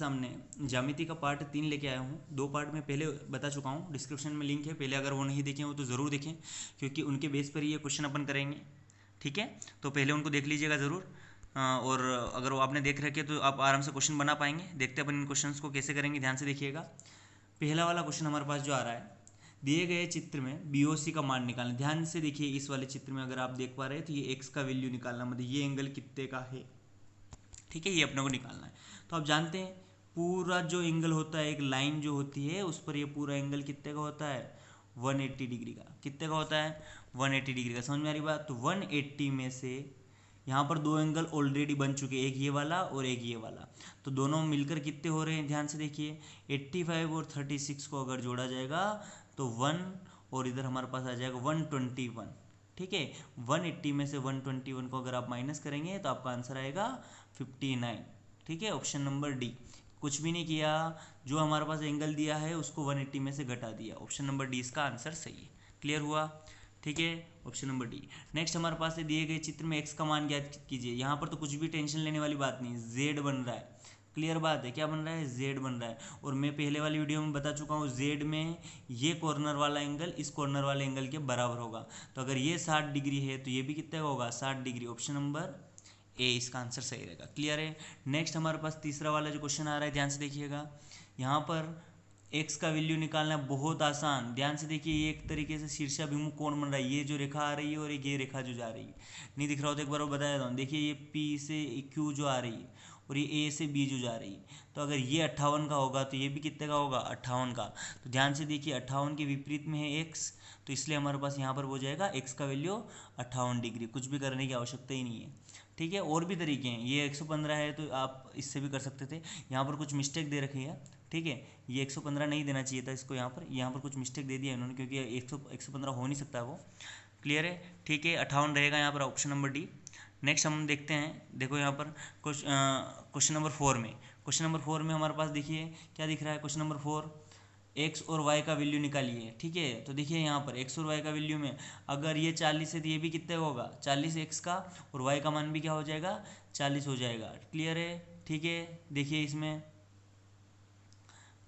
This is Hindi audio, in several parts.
सामने ज्यामिति का पार्ट 3 लेके आया हूँ। 2 पार्ट में पहले बता चुका हूँ, डिस्क्रिप्शन में लिंक है, पहले अगर वो नहीं देखे हो तो ज़रूर देखें, क्योंकि उनके बेस पर ये क्वेश्चन अपन करेंगे। ठीक है, तो पहले उनको देख लीजिएगा ज़रूर। और अगर वो आपने देख रखे तो आप आराम से क्वेश्चन बना पाएंगे। देखते हैं अपन इन क्वेश्चन को कैसे करेंगे, ध्यान से देखिएगा। पहला वाला क्वेश्चन हमारे पास जो आ रहा है, दिए गए चित्र में BOC का मान निकालना। ध्यान से देखिए, इस वाले चित्र में अगर आप देख पा रहे हैं तो ये x का वैल्यू निकालना, मतलब ये एंगल कितने का है। ठीक है, ये अपने को निकालना है। तो आप जानते हैं पूरा जो एंगल होता है, एक लाइन जो होती है उस पर ये पूरा एंगल कितने का होता है, 180 डिग्री का। कितने का होता है, 180 डिग्री का। समझ में आ रही बात। तो 180 में से यहाँ पर 2 एंगल ऑलरेडी बन चुके, एक ये वाला और एक ये वाला, तो दोनों मिलकर कितने हो रहे हैं, ध्यान से देखिए। 85 और 36 को अगर जोड़ा जाएगा तो 1, और इधर हमारे पास आ जाएगा 121। ठीक है, 180 में से 121 को अगर आप माइनस करेंगे तो आपका आंसर आएगा 59। ठीक है, ऑप्शन नंबर डी। कुछ भी नहीं किया, जो हमारे पास एंगल दिया है उसको 180 में से घटा दिया। ऑप्शन नंबर डी इसका आंसर सही है। क्लियर हुआ। ठीक है, ऑप्शन नंबर डी। नेक्स्ट हमारे पास है, दिए गए चित्र में x का मान ज्ञात कीजिए। यहाँ पर तो कुछ भी टेंशन लेने वाली बात नहीं, z बन रहा है। क्लियर बात है, क्या बन रहा है, z बन रहा है। और मैं पहले वाली वीडियो में बता चुका हूँ, z में ये कॉर्नर वाला एंगल इस कॉर्नर वाले एंगल के बराबर होगा। तो अगर ये 60 डिग्री है तो ये भी कितना होगा, 60 डिग्री। ऑप्शन नंबर ए इसका आंसर सही रहेगा। क्लियर है। नेक्स्ट हमारे पास तीसरा वाला जो क्वेश्चन आ रहा है, ध्यान से देखिएगा। यहाँ पर x का वैल्यू निकालना बहुत आसान। ध्यान से देखिए, ये एक तरीके से शीर्षाभिमुख कोण बन रहा है। ये जो रेखा आ रही है और एक ये रेखा जो जा रही है, नहीं दिख रहा हो तो एक बार बता देता हूँ। देखिए, ये P से Q जो आ रही है और ये A से B जो जा रही है, तो अगर ये 58 का होगा तो ये भी कितने का होगा, 58 का। तो ध्यान से देखिए, 58 के विपरीत में है x, तो इसलिए हमारे पास यहाँ पर हो जाएगा x का वैल्यू 58 डिग्री। कुछ भी करने की आवश्यकता ही नहीं है। ठीक है, और भी तरीके हैं। ये 115 है तो आप इससे भी कर सकते थे। यहाँ पर कुछ मिस्टेक दे रखी है। ठीक है, ये 115 नहीं देना चाहिए था इसको, यहाँ पर कुछ मिस्टेक दे दिया इन्होंने, क्योंकि 115 हो नहीं सकता वो। क्लियर है। ठीक है, 58 रहेगा यहाँ पर, ऑप्शन नंबर डी। नेक्स्ट हम देखते हैं, देखो यहाँ पर क्वेश्चन नंबर 4 में। क्वेश्चन नंबर 4 में हमारे पास देखिए क्या दिख रहा है। क्वेश्चन नंबर 4, x और y का वैल्यू निकालिए। ठीक है, तो देखिए यहाँ पर x और y का वैल्यू में अगर ये 40 है तो ये भी कितने होगा, 40 x का, और y का मान भी क्या हो जाएगा, 40 हो जाएगा। क्लियर है। ठीक है, देखिए इसमें।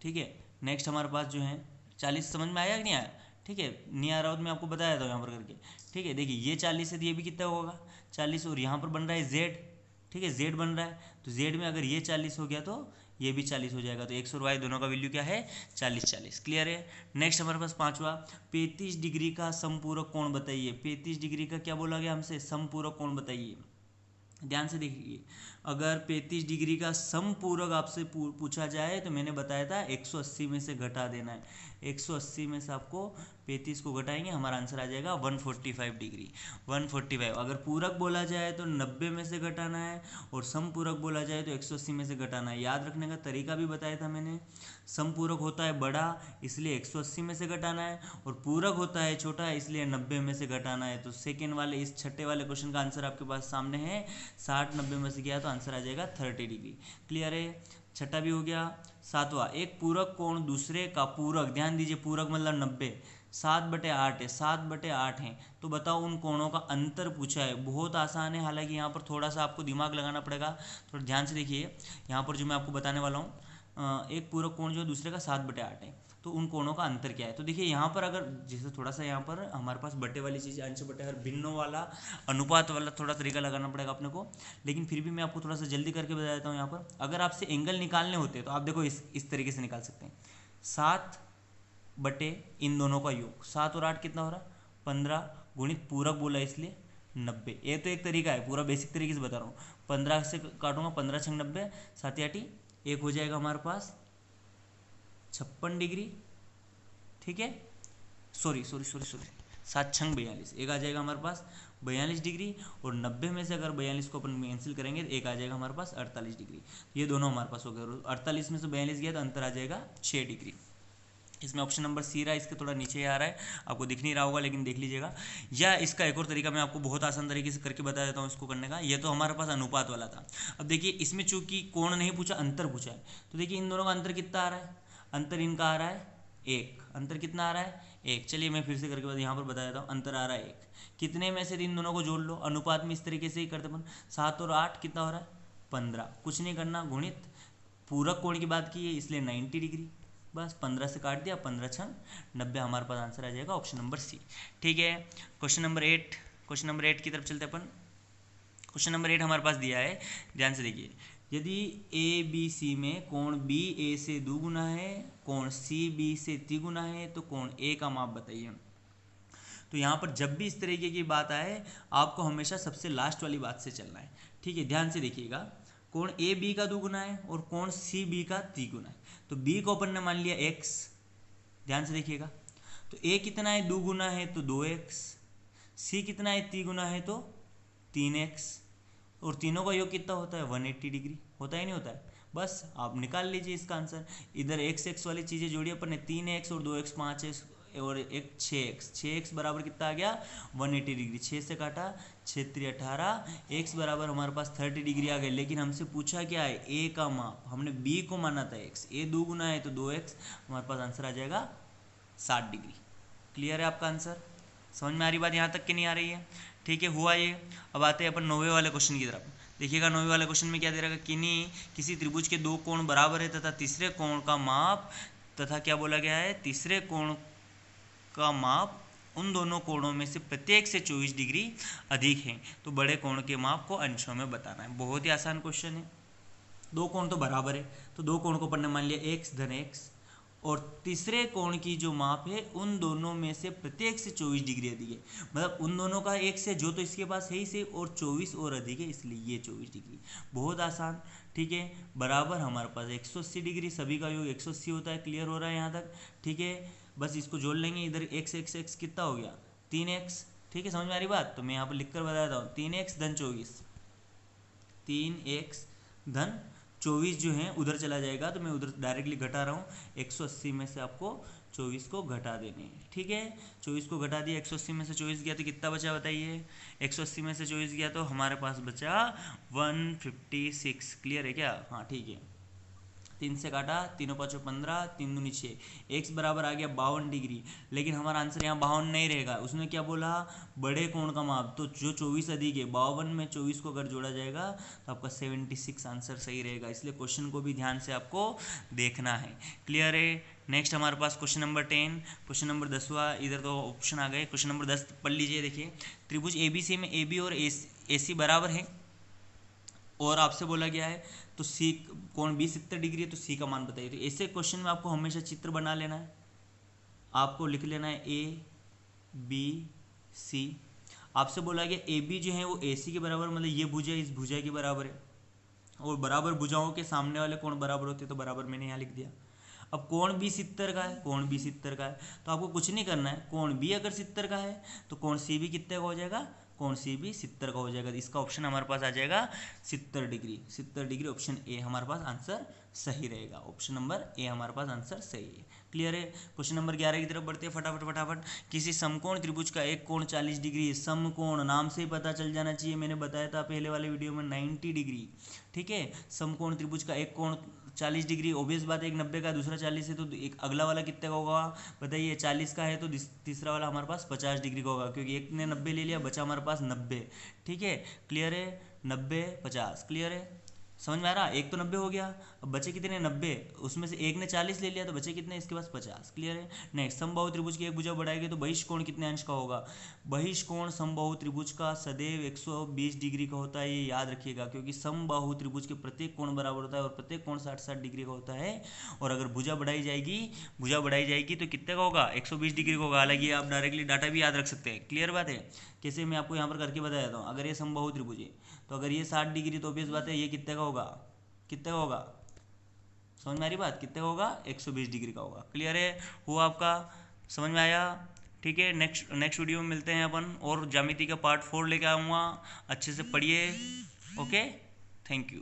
ठीक है, नेक्स्ट हमारे पास जो है 40, समझ में आया कि नहीं आया। ठीक है, नहीं आ रहा हो तो मैं आपको बताया देता हूँ यहाँ पर करके। ठीक है, देखिए ये 40 है तो ये भी कितना होगा, 40, और यहाँ पर बन रहा है z। ठीक है, z बन रहा है, तो z में अगर ये 40 हो गया तो ये भी 40 हो जाएगा। तो x और y दोनों का वैल्यू क्या है, 40-40। क्लियर है। नेक्स्ट हमारे पास पांचवा, 35 डिग्री का समपूरक कोण बताइए। 35 डिग्री का क्या बोला गया हमसे, समपूरक कोण बताइए। ध्यान से देखिए, अगर 35 डिग्री का समपूरक आपसे पूछा जाए तो मैंने बताया था 180 में से घटा देना है। 180 में से आपको 35 को घटाएंगे, हमारा आंसर आ जाएगा 145 डिग्री। 145। अगर पूरक बोला जाए तो 90 में से घटाना है, और समपूरक बोला जाए तो 180 में से घटाना है। याद रखने का तरीका भी बताया था मैंने। समपूरक होता है बड़ा, इसलिए 180 में से घटाना है, और पूरक होता है छोटा, इसलिए 90 में से घटाना है। तो सेकेंड वाले, इस छठे वाले क्वेश्चन का आंसर आपके पास सामने है। 60-90 में से किया तो आंसर आ जाएगा 30 डिग्री। क्लियर है। छठा भी हो गया। सातवां, एक पूरक कोण दूसरे का पूरक, ध्यान दीजिए, पूरक मतलब 90, 7/8 है, 7/8 है, तो बताओ उन कोणों का अंतर पूछा है। बहुत आसान है, हालांकि यहाँ पर थोड़ा सा आपको दिमाग लगाना पड़ेगा। थोड़ा ध्यान से देखिए, यहाँ पर जो मैं आपको बताने वाला हूँ, एक पूरक कोण जो दूसरे का 7/8 है, तो उन कोणों का अंतर क्या है। तो देखिए यहाँ पर अगर जैसे थोड़ा सा यहाँ पर हमारे पास बटे वाली चीज़, अंश बटे हर, भिन्नों वाला, अनुपात वाला थोड़ा तरीका लगाना पड़ेगा अपने को, लेकिन फिर भी मैं आपको थोड़ा सा जल्दी करके बता देता हूँ। यहाँ पर अगर आपसे एंगल निकालने होते तो आप देखो इस तरीके से निकाल सकते हैं। 7 बटे इन दोनों का योग, 7 और 8 कितना हो रहा, 15, गुणित पूरक बोला इसलिए 90। ये तो एक तरीका है, पूरा बेसिक तरीके से बता रहा हूँ। 15 से काटूंगा, 15 छंग 90, 7 एक हो जाएगा हमारे पास 56 डिग्री। ठीक है, सॉरी 7 छंग 42, एक आ जाएगा हमारे पास 42 डिग्री, और 90 में से अगर 42 को अपन कैंसिल करेंगे तो एक आ जाएगा हमारे पास 48 डिग्री। ये दोनों हमारे पास हो गए। 48 में से 42 गया तो अंतर आ जाएगा 6 डिग्री। इसमें ऑप्शन नंबर सी रहा है, इसके थोड़ा नीचे आ रहा है, आपको दिख नहीं रहा होगा लेकिन देख लीजिएगा। या इसका एक और तरीका मैं आपको बहुत आसान तरीके से करके बता देता हूँ इसको करने का। ये तो हमारे पास अनुपात वाला था। अब देखिए इसमें चूंकि कोण नहीं पूछा, अंतर पूछा है, तो देखिए इन दोनों का अंतर कितना आ रहा है, अंतर इनका आ रहा है 1। अंतर कितना आ रहा है, 1। चलिए मैं फिर से करके बाद यहाँ पर बता देता हूँ, अंतर आ रहा है 1। कितने में से इन दोनों को जोड़ लो, अनुपात में इस तरीके से ही करते अपन। 7 और 8 कितना हो रहा है, 15। कुछ नहीं करना, गुणित पूरक कोण की बात की है इसलिए 90 डिग्री, बस 15 से काट दिया, 15 छंग 90, हमारे पास आंसर आ जाएगा ऑप्शन नंबर सी। ठीक है, क्वेश्चन नंबर 8 की तरफ चलते अपन। क्वेश्चन नंबर 8 हमारे पास दिया है, ध्यान से देखिए। यदि ए बी सी में कोण बी ए से दुगुना है, कोण सी बी से तिगुना है, तो कोण ए का माप बताइए। तो यहाँ पर जब भी इस तरीके की बात आए आपको हमेशा सबसे लास्ट वाली बात से चलना है। ठीक है, ध्यान से देखिएगा, कोण ए बी का दुगुना है और कोण सी बी का तिगुना है। तो बी को अपन ने मान लिया x, ध्यान से देखिएगा। तो a कितना है, दुगुना है तो 2x, c कितना है, तिगुना है तो 3x, और तीनों का योग कितना होता है 180 डिग्री, होता ही नहीं होता है। बस आप निकाल लीजिए इसका आंसर। इधर x वाली चीज़ें जोड़ी अपन ने, 3x और 2x 5x और एक 6x बराबर कितना आ गया 180 डिग्री। 6 से काटा 6 3 18, x बराबर हमारे पास 30 डिग्री आ गए। लेकिन हमसे पूछा क्या है, a का माप, हमने b को माना था x, a दुगुना है तो 2x, हमारे पास आंसर आ जाएगा 60 डिग्री। क्लियर है आपका आंसर? समझ में आ रही बात यहाँ तक कि नहीं आ रही है? ठीक है, हुआ ये। अब आते हैं अपन 9वें वाले क्वेश्चन की तरफ। देखिएगा 9वें वाले क्वेश्चन में क्या दे रहा है, किसी त्रिभुज के दो कोण बराबर है तथा तीसरे कोण का माप, तथा क्या बोला गया है, तीसरे कोण का माप उन दोनों कोणों में से प्रत्येक से 24 डिग्री अधिक है, तो बड़े कोण के माप को अंशों में बताना है। बहुत ही आसान क्वेश्चन है। दो कोण तो बराबर है, तो दो कोण को अपन ने मान लिया x धन x, और तीसरे कोण की जो माप है उन दोनों में से प्रत्येक से 24 डिग्री अधिक है। मतलब उन दोनों का एक से, जो तो इसके पास है ही से, और 24 और अधिक है, इसलिए ये 24 डिग्री। बहुत आसान। ठीक है, बराबर हमारे पास 180 डिग्री, सभी का योग 180 होता है। क्लियर हो रहा है यहाँ तक? ठीक है, बस इसको जोड़ लेंगे। इधर x कितना हो गया 3x। ठीक है, समझ में आ रही बात? तो मैं यहाँ पर लिख कर बताता हूँ, 3x धन 24, 3x धन 24 जो है उधर चला जाएगा, तो मैं उधर डायरेक्टली घटा रहा हूँ। 180 में से आपको 24 को घटा देने हैं। ठीक है, 24 को घटा दिया, 180 में से 24 गया तो कितना बचा बताइए? 180 में से 24 गया तो हमारे पास बचा 156। क्लियर है क्या? हाँ ठीक है, 3 से काटा, 3 5 15, 3 दूनी 6, x बराबर आ गया 52 डिग्री। लेकिन हमारा आंसर यहाँ 52 नहीं रहेगा, उसने क्या बोला, बड़े कोण का माप। तो जो 24 अधिक है, 52 में 24 को अगर जोड़ा जाएगा तो आपका 76 आंसर सही रहेगा। इसलिए क्वेश्चन को भी ध्यान से आपको देखना है। क्लियर है? नेक्स्ट हमारे पास क्वेश्चन नंबर 10, क्वेश्चन नंबर 10वां। इधर तो ऑप्शन आ गए। क्वेश्चन नंबर 10 पढ़ लीजिए। देखिए, त्रिभुज ABC में AB और AC बराबर है, और आपसे बोला गया है तो सी कोण B 70 डिग्री है, तो सी का मान बताइए। तो ऐसे क्वेश्चन में आपको हमेशा चित्र बना लेना है, आपको लिख लेना है ABC। आपसे बोला गया AB जो है वो AC के बराबर, मतलब ये भुजा इस भुजा के बराबर है, और बराबर भुजाओं के सामने वाले कोण बराबर होते हैं, तो बराबर मैंने यहाँ लिख दिया। अब कोण B 70 का है, कोण B 70 का है, तो आपको कुछ नहीं करना है। कोण B अगर 70 का है तो कोण C भी कितने का हो जाएगा, कोण C भी 70 का हो जाएगा। तो इसका ऑप्शन हमारे पास आ जाएगा 70 डिग्री। 70 डिग्री ऑप्शन ए हमारे पास आंसर सही रहेगा। ऑप्शन नंबर ए हमारे पास आंसर सही है। क्लियर है? क्वेश्चन नंबर 11 की तरफ बढ़ते हैं फटाफट। किसी समकोण त्रिभुज का एक कोण 40 डिग्री, समकोण नाम से ही पता चल जाना चाहिए, मैंने बताया था पहले वाले वीडियो में 90 डिग्री। ठीक है, समकोण त्रिभुज का एक कोण 40 डिग्री, ऑब्वियस बात है, एक 90 का दूसरा 40 है, तो एक अगला वाला कितने का होगा बताइए? 40 का है तो तीसरा वाला हमारे पास 50 डिग्री का होगा, क्योंकि एक ने 90 ले लिया, बचा हमारे पास 90। ठीक है, क्लियर है? 90 50, क्लियर है? समझ में आ रहा? एक तो 90 हो गया, अब बचे कितने 90, उसमें से एक ने 40 ले लिया तो बचे कितने इसके पास 50। क्लियर है? नेक्स्ट, समबाहु त्रिभुज की एक भुजा बढ़ाएगी तो बहिष्कोण कितने अंश का होगा? बहिष्कोण समबाहु त्रिभुज का सदैव 120 डिग्री का होता है, ये याद रखिएगा, क्योंकि समबाहु त्रिभुज के प्रत्येक कोण बराबर होता है और प्रत्येक कोण 60-60 डिग्री का होता है। और अगर भुजा बढ़ाई जाएगी तो कितने का होगा? 120 डिग्री का होगा। हालांकि आप डायरेक्टली डाटा भी याद रख सकते हैं। क्लियर बात है? कैसे, मैं आपको यहाँ पर करके बता देता हूँ। अगर ये समबाहु त्रिभुज है तो अगर ये 60 डिग्री, तो ऑब्वियस बात है ये कितने का होगा, कितने का होगा? समझ में आ रही बात? कितने का होगा? 120 डिग्री का होगा। क्लियर है? हुआ आपका? समझ में आया? ठीक है, नेक्स्ट वीडियो में मिलते हैं अपन, और ज्यामिति का पार्ट 4 लेके आऊँगा। अच्छे से पढ़िए। Okay, thank you.